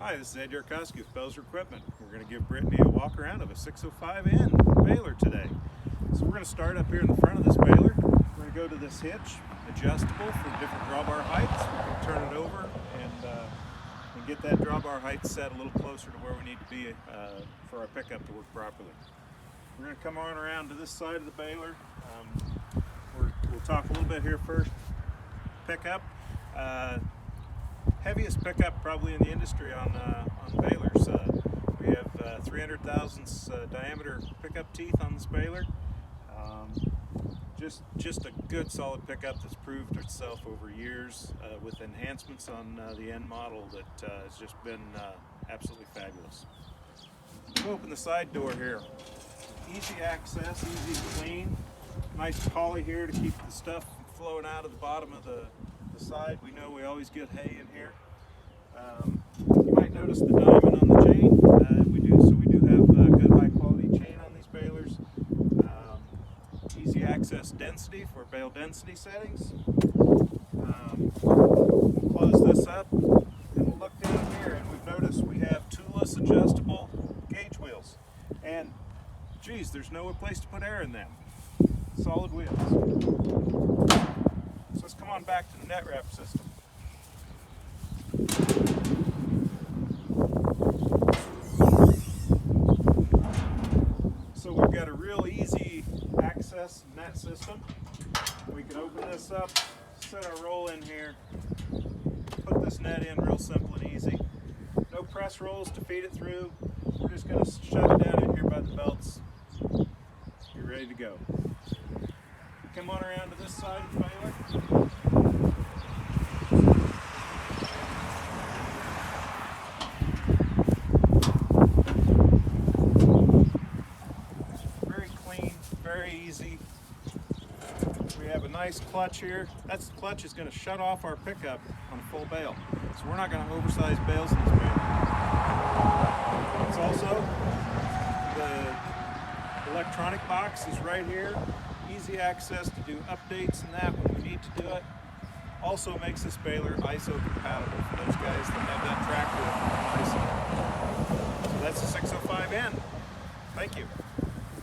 Hi, this is Ed Yarkowski with Baler Equipment. We're going to give Brittany a walk around of a 605N Baler today. So we're going to start up here in the front of this baler. We're going to go to this hitch, adjustable for different drawbar heights. We can turn it over and get that drawbar height set a little closer to where we need to be for our pickup to work properly. We're going to come on around to this side of the baler. We'll talk a little bit here first. Pickup. Heaviest pickup probably in the industry on balers. We have 300 thousandths diameter pickup teeth on this baler. Just a good solid pickup that's proved itself over years with enhancements on the end model that has just been absolutely fabulous. We'll open the side door here. Easy access, easy clean. Nice poly here to keep the stuff flowing out of the bottom of the side. We know we always get hay in here. You might notice the diamond on the chain. We do have good high quality chain on these balers. Easy access density for bale density settings. We'll close this up and we'll look down here, and we've noticed we have toolless adjustable gauge wheels. And geez, there's no place to put air in them. Solid wheels. So let's come on back to the net wrap system. So we've got a real easy access net system. We can open this up, set our roll in here, put this net in real simple and easy. No press rolls to feed it through. We're just going to shove it down in here by the belts. You're ready to go. Come on around to this side of the baler. Very clean, very easy. We have a nice clutch here. That clutch is going to shut off our pickup on a full bale. So we're not going to oversize bales in this baler. It's also, the electronic box is right here. Easy access to do updates and that when we need to do it. Also makes this baler ISO compatible for those guys that have that tractor on ISO. So that's the 605N. Thank you.